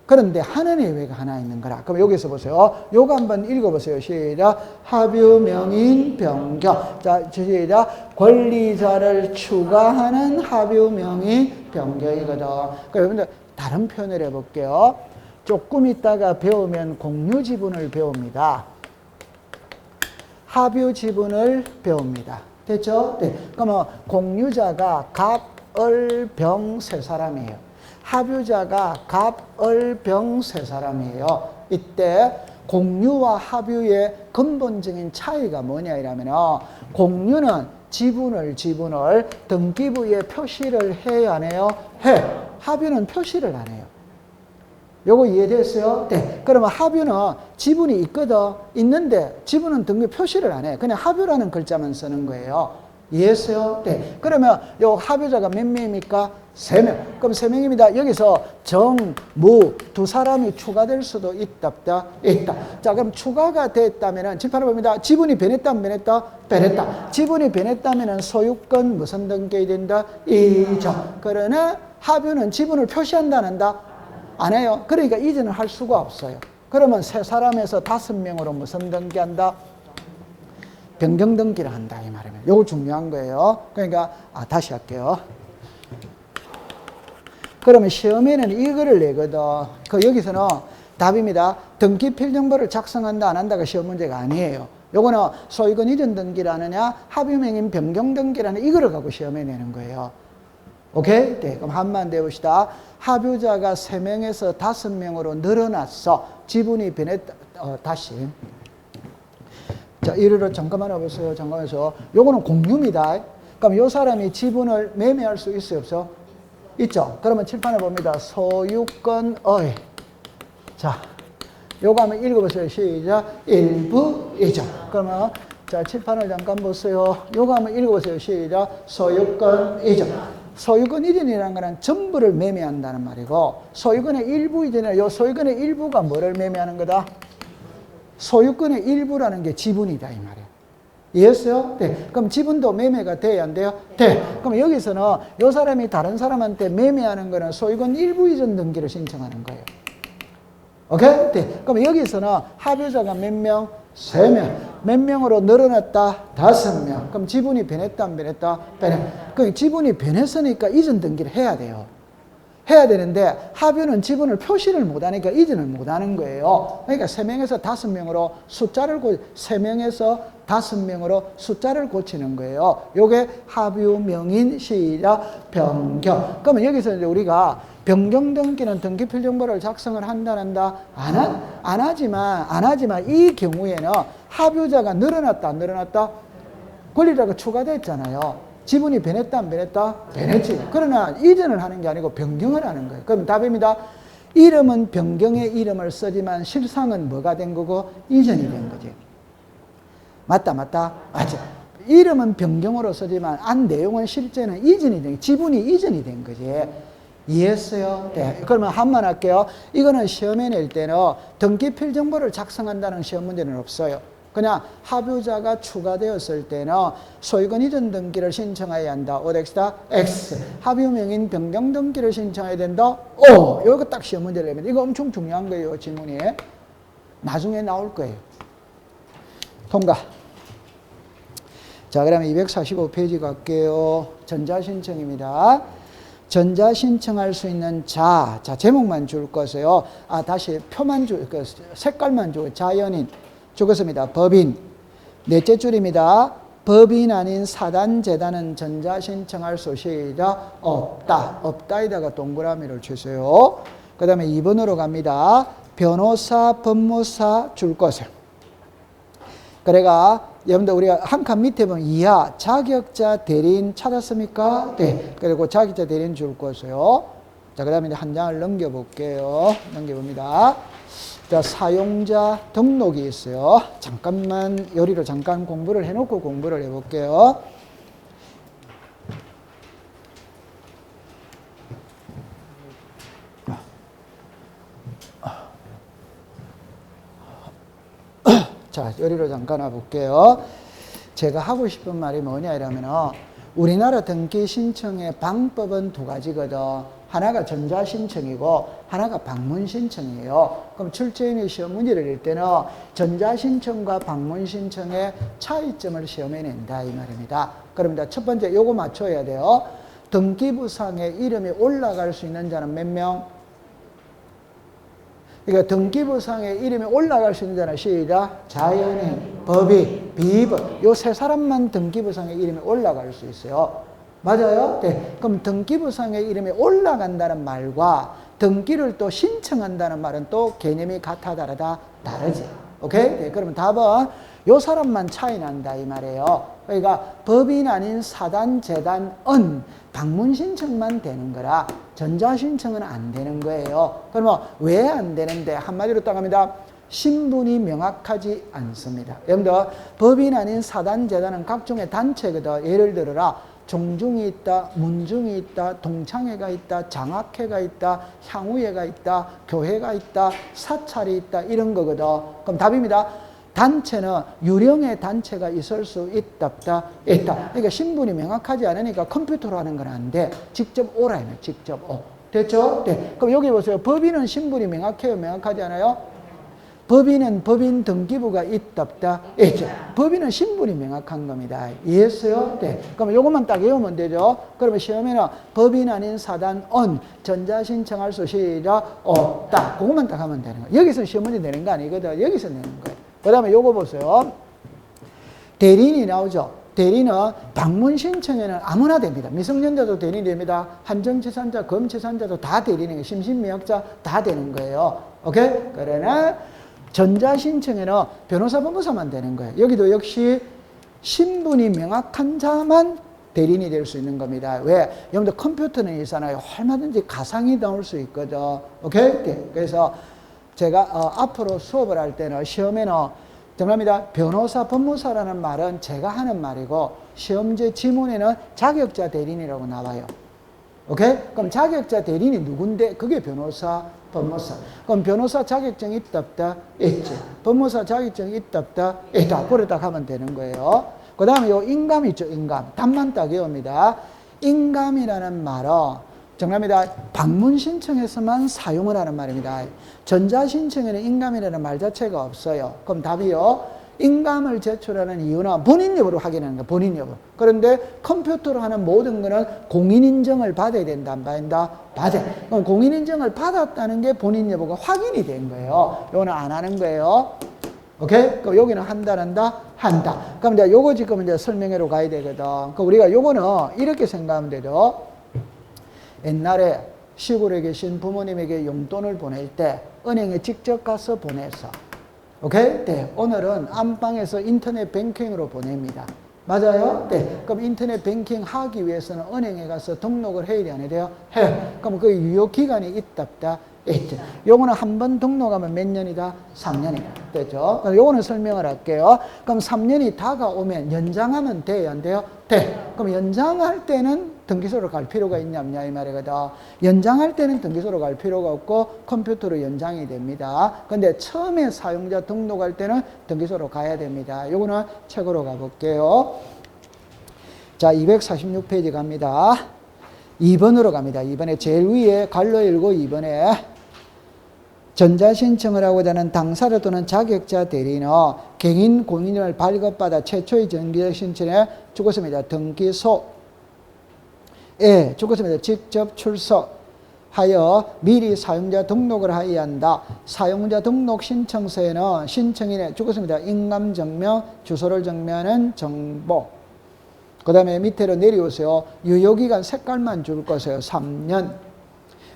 그런데 하는 예외가 하나 있는 거라. 그럼 여기서 보세요. 요거 한번 읽어보세요. 시작. 합유, 명인, 변경. 자, 시작. 권리자를 추가하는 합유, 명인, 변경이거든. 그러니까 여러분들 다른 표현을 해볼게요. 조금 있다가 배우면 공유 지분을 배웁니다. 합유 지분을 배웁니다. 됐죠? 네. 그러면 공유자가 갑, 을, 병 세 사람이에요. 합유자가 갑, 을, 병 세 사람이에요. 이때 공유와 합유의 근본적인 차이가 뭐냐 이러면 공유는 지분을 등기부에 표시를 해야 안 해요? 해. 합유는 표시를 안 해요. 요거 이해됐어요? 네. 그러면 합유는 지분이 있는데 지분은 등기 표시를 안 해. 그냥 합유라는 글자만 쓰는 거예요. 이해했어요? 네. 그러면 요 합유자가 몇 명입니까? 3명. 그럼 3명입니다. 여기서 정, 무 두 사람이 추가될 수도 있다. 자, 그럼 추가가 됐다면은 칠판을 봅니다. 지분이 변했다, 안 변했다? 변했다. 지분이 변했다면은 소유권 무슨 등기해야 된다? 이전. 그러나 합유는 지분을 표시한다, 안 한다? 안 해요. 그러니까 이전을 할 수가 없어요. 그러면 3사람에서 5명으로 무슨 등기한다? 변경 등기를 한다 이 말이에요. 이거 중요한 거예요. 그러니까 다시 할게요. 그러면 시험에는 이거를 내거든. 여기서는 답입니다. 등기 필정보를 작성한다 안 한다가 시험 문제가 아니에요. 요거는 소유권 이전 등기를 하느냐 합유명인 변경 등기를 하느냐 이거를 갖고 시험에 내는 거예요. 오케이? 네, 그럼 한번 내봅시다. 합유자가 3명에서 5명으로 늘어났어. 지분이 변했다. 다시. 자, 이를 잠깐만 해보세요. 잠깐만요. 요거는 공유입니다. 그럼 요 사람이 지분을 매매할 수 있어요? 없어? 있죠? 그러면 칠판에 봅니다. 소유권의. 자, 요거 한번 읽어보세요. 시작. 일부 이전. 그러면, 자, 칠판을 잠깐 보세요. 요거 한번 읽어보세요. 시작. 소유권 이전. 소유권 이전이라는 거는 전부를 매매한다는 말이고, 소유권의 일부 이전이라 요 소유권의 일부가 뭐를 매매하는 거다? 소유권의 일부라는 게 지분이다 이 말이에요. 이해했어요? 네. 그럼 지분도 매매가 돼야 안 돼요? 네. 그럼 여기서는 이 사람이 다른 사람한테 매매하는 거는 소유권 일부 이전 등기를 신청하는 거예요. 오케이? 네. 그럼 여기서는 합유자가 몇 명? 3명. 몇 명으로 늘어났다? 5명. 그럼 지분이 변했다 안 변했다? 변했다. 그럼 지분이 변했으니까 이전 등기를 해야 돼요. 해야 되는데 합유는 지분을 표시를 못하니까 이전을 못하는 거예요. 그러니까 3명에서 5명으로 숫자를 3명에서 5명으로 숫자를 고치는 거예요. 요게 합유 명인 시작 변경. 그러면 여기서 이제 우리가 변경 등기는 등기 필정보를 작성을 한다 안 한다? 안 하지만 이 경우에는 합유자가 늘어났다 안 늘어났다? 권리자가 추가됐잖아요. 지분이 변했다 안 변했다? 변했지. 그러나 이전을 하는 게 아니고 변경을 하는 거예요. 그럼 답입니다. 이름은 변경의 이름을 쓰지만 실상은 뭐가 된 거고? 이전이 된 거지. 맞다. 맞아. 이름은 변경으로 쓰지만 내용은 실제는 이전이 된 거지. 지분이 이전이 된 거지. 이해했어요? 네. 그러면 한번 할게요. 이거는 시험에 낼 때는 등기 필정보를 작성한다는 시험 문제는 없어요. 그냥 합유자가 추가되었을 때는 소유권 이전 등기를 신청해야 한다. 오덱스다 X. 합유명인 변경 등기를 신청해야 된다. O. 이거 딱 시험 문제를 내면 이거 엄청 중요한 거예요. 지문이. 나중에 나올 거예요. 통과. 자, 그러면 245페이지 갈게요. 전자신청입니다. 전자신청할 수 있는 자, 제목만 줄 거세요. 다시 표만 색깔만 줄, 자연인. 죽었습니다. 법인. 넷째 줄입니다. 법인 아닌 사단, 재단은 전자신청할 소시가 없다. 없다에다가 동그라미를 주세요. 그 다음에 2번으로 갑니다. 변호사, 법무사 줄 것을. 그래가 여러분들 우리가 한 칸 밑에 보면 이하 자격자 대리인 찾았습니까? 네. 그리고 자격자 대리인 줄 것이요. 자, 그 다음에 한 장을 넘겨볼게요. 넘겨봅니다. 자, 사용자 등록이 있어요. 잠깐만 요리로 잠깐 공부를 해놓고 공부를 해볼게요. 자, 요리로 잠깐 와볼게요. 제가 하고 싶은 말이 뭐냐 이러면 우리나라 등기 신청의 방법은 두 가지거든. 하나가 전자신청이고 하나가 방문신청이에요. 그럼 출제인이 시험 문제를 낼 때는 전자신청과 방문신청의 차이점을 시험에 낸다 이 말입니다. 그럽니다. 첫 번째 요거 맞춰야 돼요. 등기부상에 이름이 올라갈 수 있는 자는 몇 명? 그러니까 등기부상에 이름이 올라갈 수 있는 자는 시작. 자연인, 법인, 비법. 요 세 사람만 등기부상에 이름이 올라갈 수 있어요. 맞아요? 네. 그럼 등기부상에 이름이 올라간다는 말과 등기를 또 신청한다는 말은 또 개념이 같아 다르다? 다르지. 오케이? 네. 그러면 답은 요 사람만 차이 난다 이 말이에요. 그러니까 법인 아닌 사단, 재단은 방문 신청만 되는 거라 전자신청은 안 되는 거예요. 그러면 왜 안 되는데? 한마디로 딱 합니다. 신분이 명확하지 않습니다. 여러분들 법인 아닌 사단, 재단은 각종의 단체거든. 예를 들어라. 종중이 있다, 문중이 있다, 동창회가 있다, 장학회가 있다, 향후회가 있다, 교회가 있다, 사찰이 있다 이런 거거든. 그럼 답입니다. 단체는 유령의 단체가 있을 수 있다, 없다? 있다. 그러니까 신분이 명확하지 않으니까 컴퓨터로 하는 건 안 돼. 직접 오라 해요. 직접 오. 됐죠? 네. 그럼 여기 보세요. 법인은 신분이 명확해요? 명확하지 않아요? 법인은 법인 등기부가 있다, 없다? 있죠. 법인은 신분이 명확한 겁니다. 이해했어요? 네. 그러면 요것만 딱 외우면 되죠. 그러면 시험에는 법인 아닌 사단은 전자신청할 수 시작 없다. 그것만 딱 하면 되는 거예요. 여기서 시험 문제 내는 거 아니거든. 여기서 내는 거예요. 그 다음에 요거 보세요. 대리인이 나오죠. 대리는 방문 신청에는 아무나 됩니다. 미성년자도 대리인이 됩니다. 한정치산자, 검치산자도 다 대리인이에요. 심신미약자 다 되는 거예요. 오케이? 그러나 전자신청에는 변호사, 법무사만 되는 거예요. 여기도 역시 신분이 명확한 자만 대리인이 될 수 있는 겁니다. 왜? 여러분들 컴퓨터는 있잖아요. 얼마든지 가상이 나올 수 있거든. 오케이? 네. 그래서 제가 앞으로 수업을 할 때는 시험에는 정답입니다. 변호사, 법무사라는 말은 제가 하는 말이고 시험제 지문에는 자격자 대리인이라고 나와요. 오케이? 그럼 자격자 대리인이 누군데? 그게 변호사, 법무사. 그럼 변호사 자격증 있다, 없다? 있지. 법무사 자격증 있다, 없다? 있다. 그래 딱 하면 되는 거예요. 그 다음에 요 인감 있죠, 인감. 답만 딱 외웁니다. 인감이라는 말은 정답입니다. 방문 신청에서만 사용을 하는 말입니다. 전자신청에는 인감이라는 말 자체가 없어요. 그럼 답이요. 인감을 제출하는 이유는 본인 여부를 확인하는 거예요. 본인 여부. 그런데 컴퓨터로 하는 모든 거는 공인인정을 받아야 된다. 안 받는다? 받아. 그럼 공인인정을 받았다는 게 본인 여부가 확인이 된 거예요. 이거는 안 하는 거예요. 오케이? 그럼 여기는 한다. 그럼 이제 요거 지금 이제 설명회로 가야 되거든. 그럼 우리가 요거는 이렇게 생각하면 되죠. 옛날에 시골에 계신 부모님에게 용돈을 보낼 때 은행에 직접 가서 보내서 오케이? 네. 오늘은 안방에서 인터넷 뱅킹으로 보냅니다. 맞아요? 네. 그럼 인터넷 뱅킹 하기 위해서는 은행에 가서 등록을 해야 돼, 안 해야 돼요? 해. 그럼 그 유효 기간이 있다, 없다? 있죠. 요거는 한 번 등록하면 몇 년이다? 3년이다. 됐죠? 그럼 요거는 설명을 할게요. 그럼 3년이 다가오면 연장하면 돼요, 안 돼요? 돼. 그럼 연장할 때는 등기소로 갈 필요가 있냐, 없냐, 이 말이거든. 연장할 때는 등기소로 갈 필요가 없고 컴퓨터로 연장이 됩니다. 근데 처음에 사용자 등록할 때는 등기소로 가야 됩니다. 요거는 책으로 가볼게요. 자, 246페이지 갑니다. 2번으로 갑니다. 2번에 제일 위에 갈로 읽고 2번에 전자신청을 하고자 하는 당사자 또는 자격자 대리인은 갱인 공인을 발급받아 최초의 전자신청에 죽었습니다. 등기소에 죽었습니다. 직접 출석 하여 미리 사용자 등록을 하여야 한다. 사용자 등록 신청서에는 신청인의 죽었습니다. 인감증명, 주소를 증명하는 정보. 그 다음에 밑으로 내려오세요. 유효기간 색깔만 줄 거세요. 3년.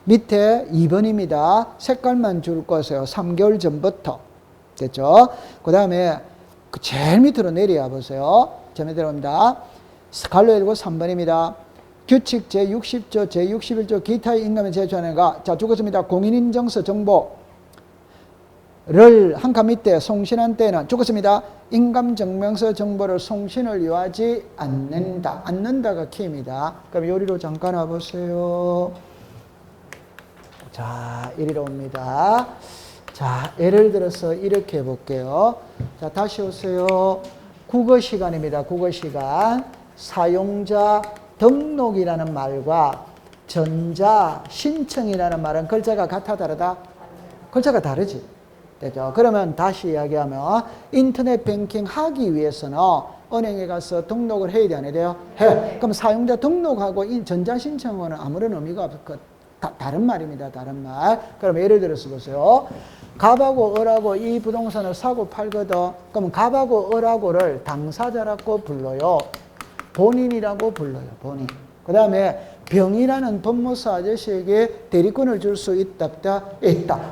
밑에 2번입니다. 색깔만 줄 거세요. 3개월 전부터. 됐죠? 그 다음에 제일 밑으로 내려와 보세요. 저 밑으로 갑니다. 갈로 열고 3번입니다. 규칙 제60조, 제61조 기타의 인감에 제출하는 가. 자, 죽었습니다. 공인인증서 정보를 한 칸 밑에 송신한 때는 죽었습니다. 인감증명서 정보를 송신을 요하지 않는다. 않는다가 키입니다. 그럼 요리로 잠깐 와보세요. 자, 이리로 옵니다. 자, 예를 들어서 이렇게 해볼게요. 자, 다시 오세요. 국어 시간입니다. 국어 시간. 사용자 등록이라는 말과 전자 신청이라는 말은 글자가 같아 다르다? 글자가 다르지. 되죠? 그러면 다시 이야기하면 인터넷 뱅킹 하기 위해서는 은행에 가서 등록을 해야 돼, 안 해야 돼요? 해. 그럼 사용자 등록하고 전자 신청은 아무런 의미가 없고 다른 말입니다. 다른 말. 그럼 예를 들어서 보세요. 갑하고 을하고 이 부동산을 사고 팔거든. 그럼 갑하고 을하고를 당사자라고 불러요. 본인이라고 불러요. 본인. 그 다음에 병이라는 법무사 아저씨에게 대리권을 줄 수 있다.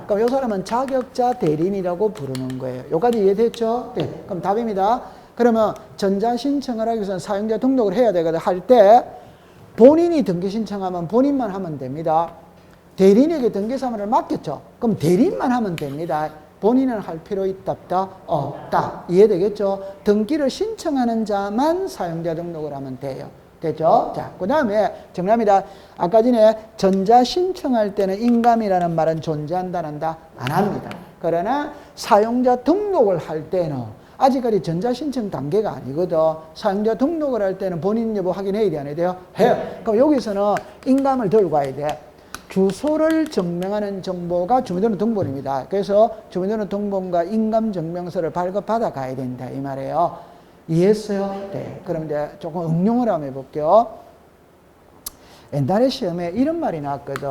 그럼 이 사람은 자격자 대리인이라고 부르는 거예요. 여기까지 이해됐죠? 네. 그럼 답입니다. 그러면 전자신청을 하기 위해서는 사용자 등록을 해야 되거든. 할 때 본인이 등기 신청하면 본인만 하면 됩니다. 대리인에게 등기사무를 맡겼죠. 그럼 대리인만 하면 됩니다. 본인은 할 필요 있다, 없다. 이해되겠죠? 등기를 신청하는 자만 사용자 등록을 하면 돼요. 됐죠? 자, 그 다음에 정답입니다. 아까 전에 전자 신청할 때는 인감이라는 말은 존재한다, 한다? 안 합니다. 그러나 사용자 등록을 할 때는 아직까지 전자 신청 단계가 아니거든. 사용자 등록을 할 때는 본인 여부 확인해야 돼, 안 해야 돼요? 해요. 그럼 여기서는 인감을 들고 와야 돼. 주소를 증명하는 정보가 주민등록등본입니다. 그래서 주민등록등본과 인감증명서를 발급받아 가야 된다 이 말이에요. 이해했어요? 네. 그럼 이제 조금 응용을 한번 해볼게요. 옛날에 시험에 이런 말이 나왔거든.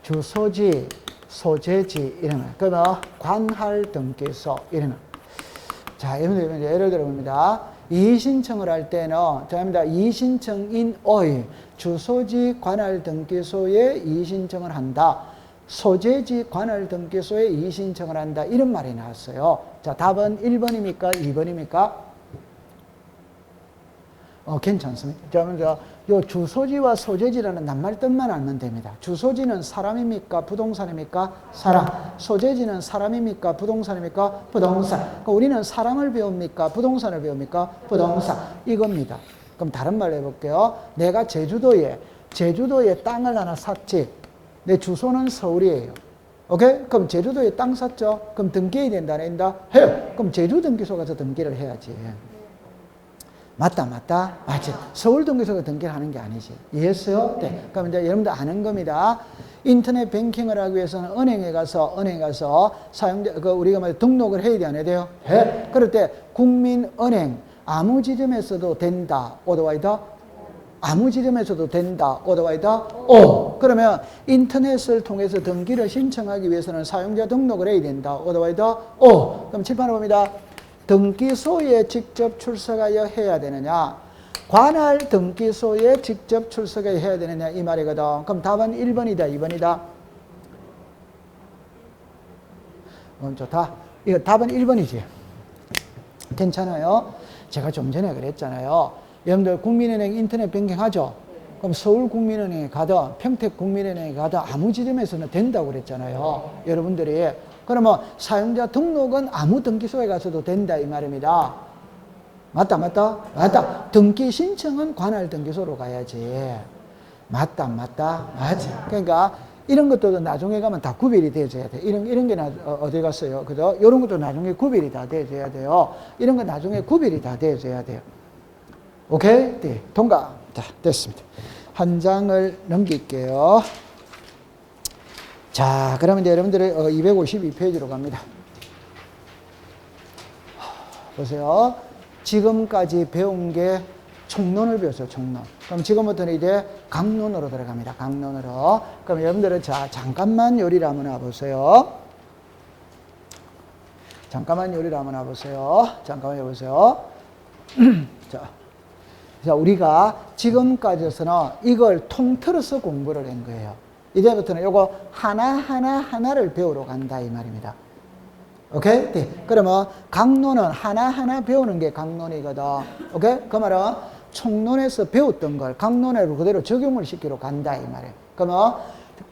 주소지, 소재지 이런 거. 그러면 관할등기소 이런 거. 자, 예를 들어 봅니다. 이의신청을 할 때는 죄송합니다. 이의신청인의 주소지 관할등기소에 이의신청을 한다. 소재지 관할등기소에 이의신청을 한다. 이런 말이 나왔어요. 자, 답은 1번입니까? 2번입니까? 괜찮습니다. 자, 요 주소지와 소재지라는 낱말 뜻만 알면 됩니다. 주소지는 사람입니까? 부동산입니까? 사람. 소재지는 사람입니까? 부동산입니까? 부동산. 그러니까 우리는 사람을 배웁니까? 부동산을 배웁니까? 부동산. 이겁니다. 그럼 다른 말로 해볼게요. 내가 제주도에 땅을 하나 샀지. 내 주소는 서울이에요. 오케이? 그럼 제주도에 땅 샀죠? 그럼 등기해야 된다, 안 된다? 해요. 그럼 제주 등기소 가서 등기를 해야지. 맞다. 맞지. 서울 등기소가 등기를 하는 게 아니지. 이해했어요? 네. 그럼 이제 여러분들 아는 겁니다. 인터넷 뱅킹을 하기 위해서는 은행에 가서 사용자, 우리가 뭐 등록을 해야 돼, 안 해야 돼요? 해. 그럴 때 국민은행 아무 지점에서도 된다. 오더와이더? 아무 지점에서도 된다. 오더와이더? 그러면 인터넷을 통해서 등기를 신청하기 위해서는 사용자 등록을 해야 된다. 오더와이더? 그럼 칠판을 봅니다. 등기소에 직접 출석하여 해야 되느냐? 관할 등기소에 직접 출석하여 해야 되느냐? 이 말이거든. 그럼 답은 1번이다, 2번이다? 좋다. 이거 답은 1번이지. 괜찮아요? 제가 좀 전에 그랬잖아요. 여러분들 국민은행 인터넷 뱅킹 하죠? 그럼 서울국민은행에 가든 평택국민은행에 가든 아무 지점에서는 된다고 그랬잖아요. 여러분들이. 그러면 사용자 등록은 아무 등기소에 가서도 된다 이 말입니다. 맞다. 등기 신청은 관할 등기소로 가야지. 맞다. 맞지. 그러니까 이런 것도 나중에 가면 다 구별이 되어져야 돼. 이런 게 어디 갔어요? 그죠? 이런 것도 나중에 구별이 다 되어져야 돼요. 이런 거 나중에 구별이 다 되어져야 돼요. 오케이? 네. 통과. 자, 됐습니다. 한 장을 넘길게요. 자, 그러면 이제 여러분들이 252페이지로 갑니다. 보세요. 지금까지 배운 게 총론을 배웠어요. 총론. 그럼 지금부터는 이제 강론으로 들어갑니다. 강론으로. 그럼 여러분들은 자, 잠깐만 요리를 한번 와보세요. 잠깐만 요리를 한번 와보세요. 잠깐만 해보세요. 자, 우리가 지금까지서는 이걸 통틀어서 공부를 한 거예요. 이제부터는 요거 하나를 배우러 간다 이 말입니다. 오케이? 네. 그러면 강론은 하나하나 배우는 게 강론이거든. 오케이? 그 말은 총론에서 배웠던 걸 강론으로 그대로 적용을 시키러 간다 이 말이에요. 그러면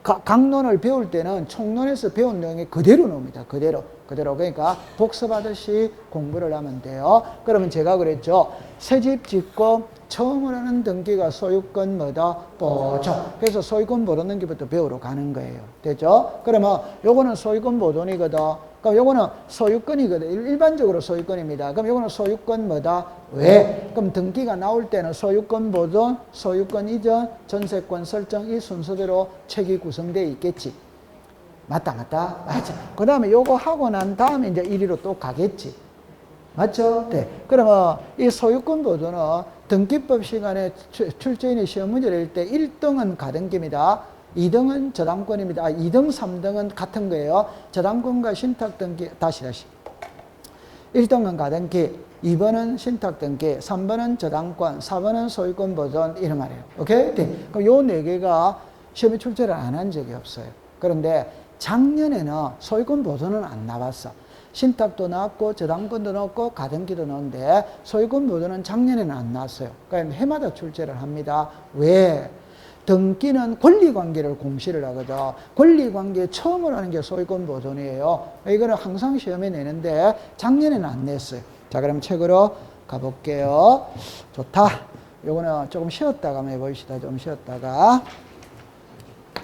강론을 배울 때는 총론에서 배운 내용이 그대로 나옵니다. 그대로. 그러니까 복습하듯이 공부를 하면 돼요. 그러면 제가 그랬죠. 새집 짓고 처음으로 하는 등기가 소유권 뭐다? 보존. 그래서 소유권 보존 등기부터 배우러 가는 거예요. 됐죠? 그러면 요거는 소유권 보존이거든. 그럼 요거는 소유권이거든. 일반적으로 소유권입니다. 그럼 요거는 소유권 뭐다? 왜? 그럼 등기가 나올 때는 소유권 보존, 소유권 이전, 전세권 설정 이 순서대로 책이 구성되어 있겠지. 맞다. 그 다음에 요거 하고 난 다음에 이제 1위로 또 가겠지. 맞죠? 네. 그러면 이 소유권 보존은 등기법 시간에 출제인이 시험 문제를 낼 때 1등은 가등기입니다. 2등은 저당권입니다. 2등, 3등은 같은 거예요. 저당권과 신탁등기, 다시. 1등은 가등기, 2번은 신탁등기, 3번은 저당권, 4번은 소유권 보존, 이런 말이에요. 오케이? 네. 그럼 요 4개가 시험에 출제를 안 한 적이 없어요. 그런데 작년에는 소유권 보존은 안 나왔어. 신탁도 나왔고 저당권도 나왔고 가등기도 나왔는데 소유권 보존은 작년에는 안 나왔어요. 그러니까 해마다 출제를 합니다. 왜? 등기는 권리관계를 공시를 하거든. 권리관계 처음으로 하는 게 소유권 보존이에요. 이거는 항상 시험에 내는데 작년에는 안 냈어요. 자, 그럼 책으로 가볼게요. 좋다. 요거는 조금 쉬었다가 한번 해봅시다. 좀 쉬었다가.